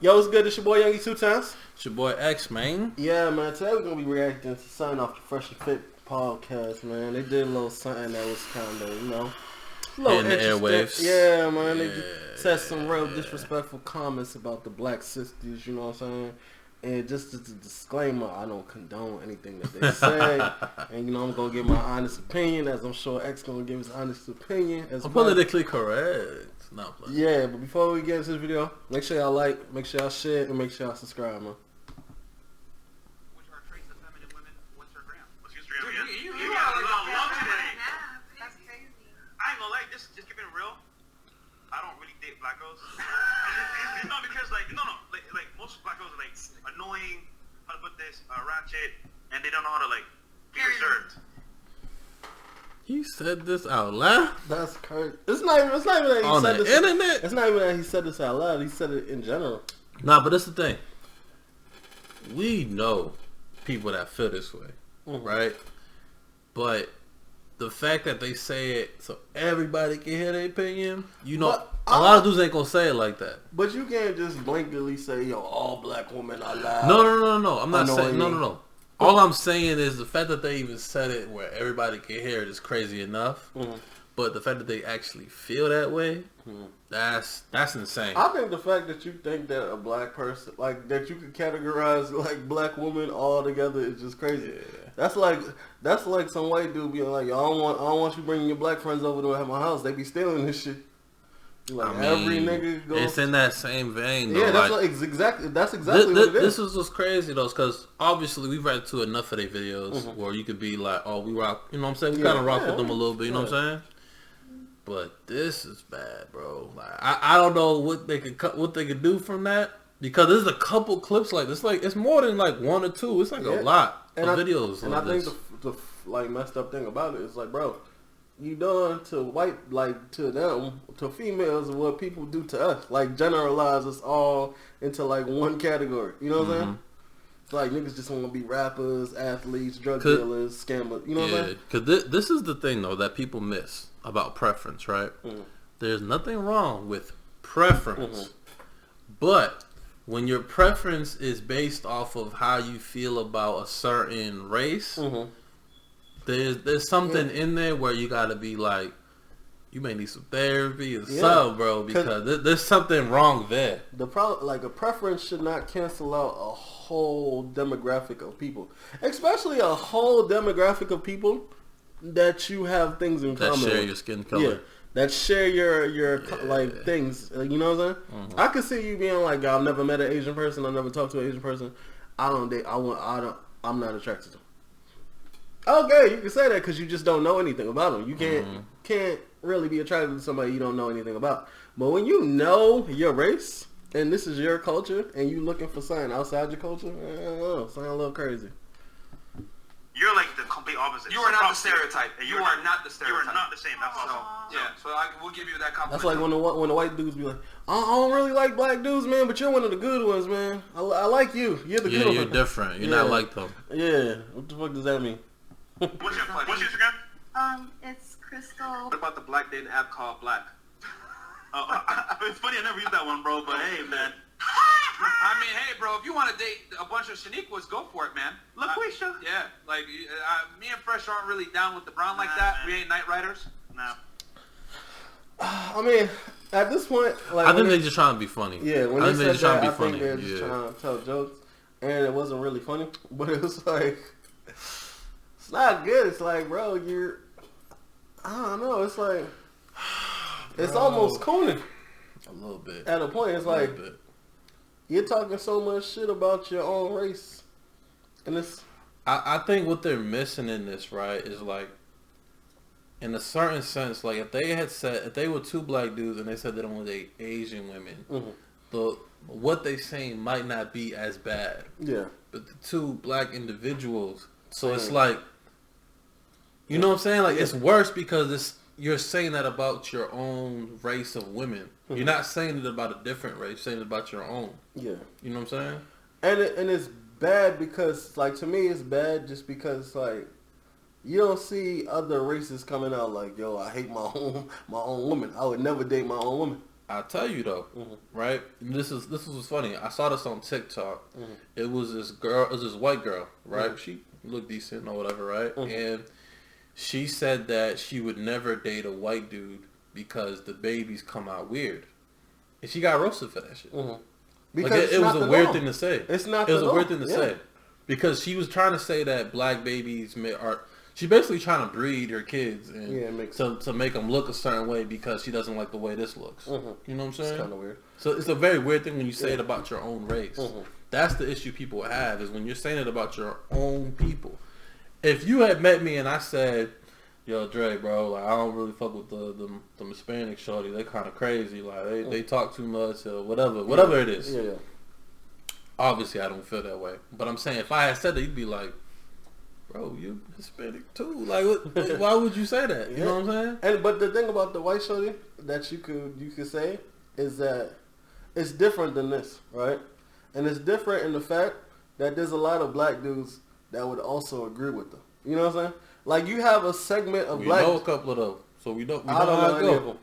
Yo, what's good? It's your boy Youngie 2 times. It's your boy X, man. Yeah, man. Today we're gonna be reacting to something off the Fresh and Fit podcast, man. They did a little something that was kind of, a little in the airwaves. Yeah, man. They said some real disrespectful comments about the black sisters. You know what I'm saying? And just as a disclaimer, I don't condone anything that they say. And I'm gonna give my honest opinion, as I'm sure X gonna give his honest opinion. I'm politically correct. No, yeah, but before we get into this video, make sure y'all like, make sure y'all share, and make sure y'all subscribe, man. Which are traits of feminine women? What's her gram? What's your Instagram? Dude, you got a lot of today. That's crazy. I ain't gonna lie, just keeping it real. I don't really date black girls. No, because like most black girls are like annoying. How to put this? Ratchet, and they don't know how to like be reserved. You said this out loud? That's crazy. It's not even that he on said the this. internet? It's not even that he said this out loud. He said it in general. Nah, but that's the thing. We know people that feel this way, right? But the fact that they say it so everybody can hear their opinion, a lot of dudes ain't gonna say it like that. But you can't just blanketly say, yo, all black women are loud. No. I'm not saying, no. All I'm saying is the fact that they even said it where everybody can hear it is crazy enough. But the fact that they actually feel that way, that's insane. I think the fact that you think that a black person, like that you could categorize like black women all together is just crazy. Yeah. That's like some white dude being like, yo, I don't want you bringing your black friends over to my house. They be stealing this shit. Like every nigga goes. It's in that same vein, though. Yeah, that's exactly what it is. This is what's crazy, though, because obviously we've read to enough of their videos where you could be like, oh, we rock, you know what I'm saying? We kind of rock with them a little bit, you know what I'm saying? But this is bad, bro. Like, I don't know what they could do from that, because there's a couple clips like this. Like, it's more than like one or two. It's like a lot of videos. And I think the like messed up thing about it is like, bro, you done to white, like to them, to females, what people do to us. Like generalize us all into like one category. You know what I'm saying? It's like niggas just want to be rappers, athletes, drug dealers, scammers. You know what I'm saying? Because this is the thing though that people miss about preference, right? There's nothing wrong with preference, but when your preference is based off of how you feel about a certain race. There's something in there where you gotta be like, you may need some therapy or something, bro, because there's something wrong there. The problem, like a preference should not cancel out a whole demographic of people, especially a whole demographic of people that you have things in common. That share your skin color. Yeah, that share your like things. You know what I'm saying? I could see you being like, I've never met an Asian person. I never talked to an Asian person. I'm not attracted to them. Okay, you can say that because you just don't know anything about them. You can't really be attracted to somebody you don't know anything about. But when you know your race and this is your culture and you looking for something outside your culture, I don't know, sound a little crazy. You're like the complete opposite. You are not the stereotype. You are not the stereotype. You are not the same. That's awesome. So we'll give you that compliment. That's like when the white dudes be like, I don't really like black dudes, man, but you're one of the good ones, man. I like you. You're the good one. You're different. You're not like them. Yeah. What the fuck does that mean? What's your Instagram? It's Crystal. What about the black dating app called Black? It's funny, I never used that one, bro, but hey, man. I mean, hey, bro, if you want to date a bunch of Shaniquas, go for it, man. LaQuisha. Yeah, like, me and Fresh aren't really down with the brown like that. Man. We ain't night riders. No. I mean, at this point, like, I think they're just trying to be funny. Yeah, when they said that, I think they're just trying to tell jokes, and it wasn't really funny, but it was like, it's not good. It's like, bro, I don't know. It's like, it's almost cooning. A little bit. At a point, it's like, you're talking so much shit about your own race, and it's. I think what they're missing in this, right, is like, in a certain sense, like if they were two black dudes and they said they don't want to date Asian women, what they saying might not be as bad. Yeah. But the two black individuals, so it's like, you know what I'm saying? Like it's worse because you're saying that about your own race of women. You're not saying it about a different race. You're saying it about your own. Yeah. You know what I'm saying? And it's bad because, like, to me, it's bad just because, like, you don't see other races coming out like, yo, I hate my own woman. I would never date my own woman. I'll tell you though, right? And this was funny. I saw this on TikTok. It was this white girl, right? She looked decent or whatever, right? And she said that she would never date a white dude because the babies come out weird, and she got roasted for that shit. Because like it was a weird thing to say. It's not. It was a weird thing to say because she was trying to say that black babies are. She's basically trying to breed her kids and to make them look a certain way because she doesn't like the way this looks. You know what I'm saying? It's kind of weird. So it's a very weird thing when you say it about your own race. That's the issue people have is when you're saying it about your own people. If you had met me and I said, "Yo, Dre, bro, like I don't really fuck with the Hispanic shorty. They kind of crazy. Like they talk too much or whatever it is." Yeah. Obviously, I don't feel that way. But I'm saying if I had said that, you'd be like, "Bro, you Hispanic too. Like, why would you say that?" You know what I'm saying? But the thing about the white shorty that you could say is that it's different than this, right? And it's different in the fact that there's a lot of black dudes that would also agree with them. You know what I'm saying? Like you have a segment of black. We know a couple of those, so we don't. I don't know any of them.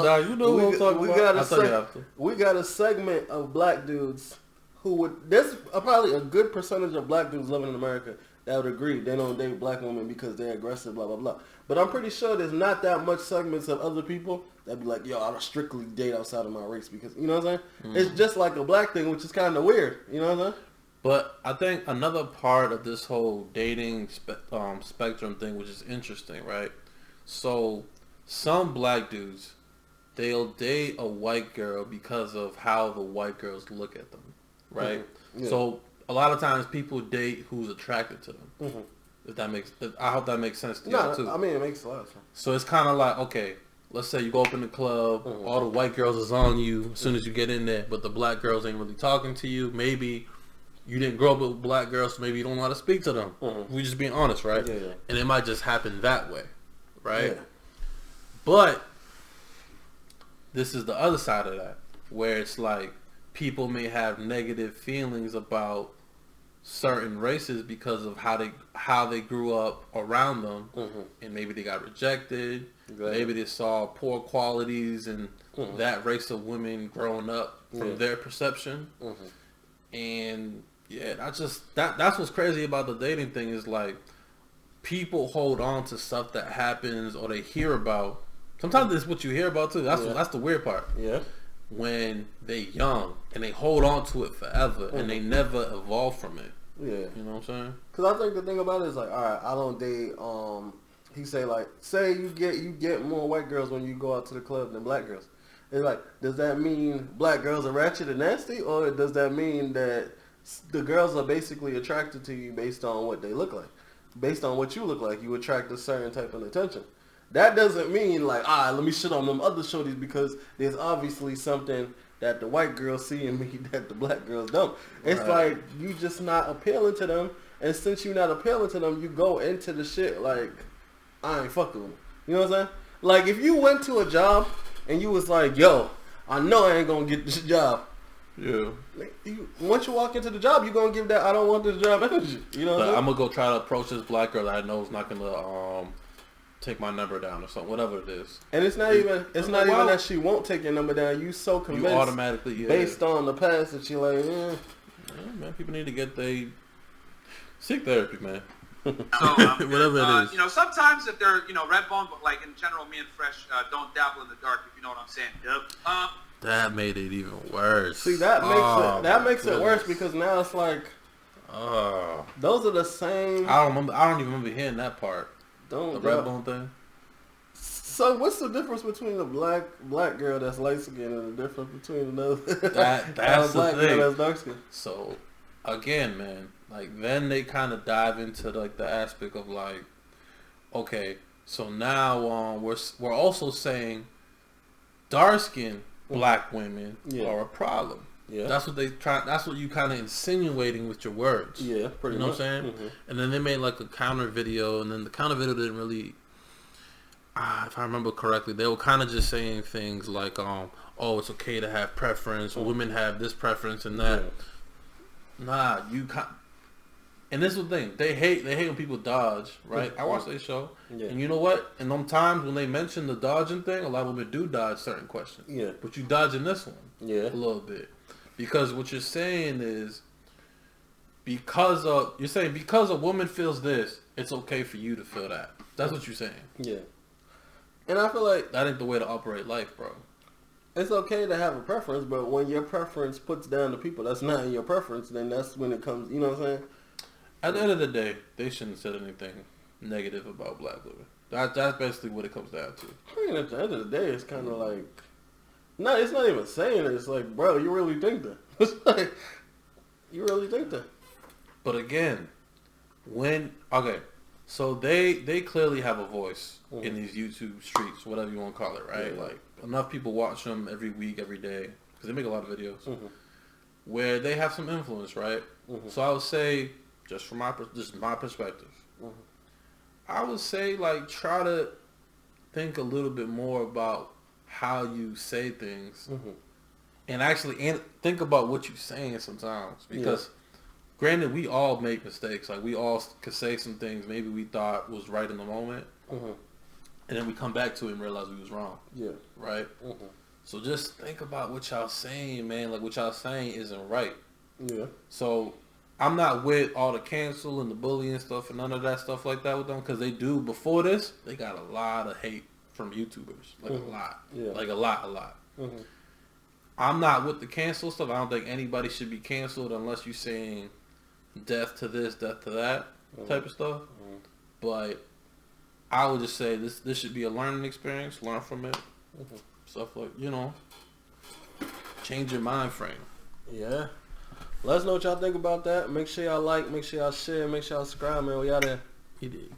Nah, you know what I'm talking about. We got a segment of black dudes who would. There's probably a good percentage of black dudes living in America that would agree they don't date black women because they're aggressive, blah, blah, blah. But I'm pretty sure there's not that much segments of other people that be like, yo, I'll strictly date outside of my race because, you know what I'm saying? It's just like a black thing, which is kind of weird, you know what I'm saying? But I think another part of this whole dating spectrum thing, which is interesting, right? So some black dudes, they'll date a white girl because of how the white girls look at them, right? Yeah. So a lot of times people date who's attracted to them. I hope that makes sense to you too. I mean, it makes a lot of sense. So it's kind of like, okay, let's say you go up in the club, all the white girls is on you as soon as you get in there, but the black girls ain't really talking to you. Maybe you didn't grow up with black girls, so maybe you don't know how to speak to them. We're just being honest, right? Yeah. And it might just happen that way, right? Yeah. But this is the other side of that, where it's like people may have negative feelings about certain races because of how they grew up around them, and maybe they got rejected. Maybe they saw poor qualities in that race of women growing up from their perception, and that's what's crazy about the dating thing is like people hold on to stuff that happens or they hear about. Sometimes it's what you hear about too. That's the weird part. Yeah. When they young and they hold on to it forever and they never evolve from it. Yeah. You know what I'm saying? Because I think the thing about it is like, all right, I don't date. He say like, say you get more white girls when you go out to the club than black girls. It's like, does that mean black girls are ratchet and nasty, or does that mean that the girls are basically attracted to you based on what they look like, based on what you look like? You attract a certain type of attention. That doesn't mean like, let me shit on them other shorties because there's obviously something that the white girls see in me that the black girls don't. It's like you just not appealing to them, and since you're not appealing to them, you go into the shit like, I ain't fucking with them. You know what I'm saying? Like if you went to a job and you was like, yo, I know I ain't gonna get this job. Yeah. Once you walk into the job, you're gonna give that I don't want this job energy. You know what I'm gonna go try to approach this black girl that I know is not gonna take my number down or something, whatever it is. And it's not even that she won't take your number down. You so convinced you automatically based on the past that you're like, yeah, man, people need to get seek therapy, man. So, whatever it is. You know, sometimes if they're, red bone, but like in general, me and Fresh don't dabble in the dark, if you know what I'm saying. Yep. That made it even worse. See, that makes it worse because now it's like, those are the same. I don't even remember hearing that part. The red bone thing. So what's the difference between the black girl that's light skinned and the difference between another that's black the thing. girl that's dark skinned? So again, man, like then they kind of dive into like the aspect of like, okay, so now we're also saying dark skinned black women are a problem. Yeah, that's what that's what you kind of insinuating with your words. Yeah, pretty much. You know what I'm saying? And then they made like a counter video, and then the counter video didn't really. If I remember correctly, they were kind of just saying things like, "Oh, it's okay to have preference. Women have this preference and that." Yeah. Nah, And this is the thing. They hate when people dodge, right? I watch their show. Yeah. And you know what? In them times when they mention the dodging thing, a lot of women do dodge certain questions. Yeah. But you dodging this one. Yeah. A little bit. Because what you're saying is because a woman feels this, it's okay for you to feel that. That's what you're saying. Yeah. And I feel like that ain't the way to operate life, bro. It's okay to have a preference, but when your preference puts down the people that's not in your preference, then that's when it comes, you know what I'm saying? At the end of the day, they shouldn't have said anything negative about black women. That's basically what it comes down to. I mean, at the end of the day, it's kind of like, no, it's not even saying it. It's like, bro, you really think that? It's like, you really think that? But again, so they clearly have a voice in these YouTube streets, whatever you want to call it, right? Yeah. Like, enough people watch them every week, every day, because they make a lot of videos, where they have some influence, right? So I would say, just from my perspective, I would say, like, try to think a little bit more about how you say things, and actually think about what you're saying sometimes, because granted, we all make mistakes. Like, we all could say some things maybe we thought was right in the moment, and then we come back to it and realize we was wrong. Yeah. Right? So just think about what y'all saying, man. Like, what y'all saying isn't right. Yeah. So I'm not with all the cancel and the bullying stuff and none of that stuff like that with them, because they do, before this, they got a lot of hate from YouTubers. Like, a lot. Yeah. Like, a lot. I'm not with the cancel stuff. I don't think anybody should be canceled unless you're saying death to this, death to that type of stuff. But I would just say this should be a learning experience. Learn from it. Stuff like, change your mind frame. Yeah. Let us know what y'all think about that. Make sure y'all like, make sure y'all share, make sure y'all subscribe, man. We out there. He did.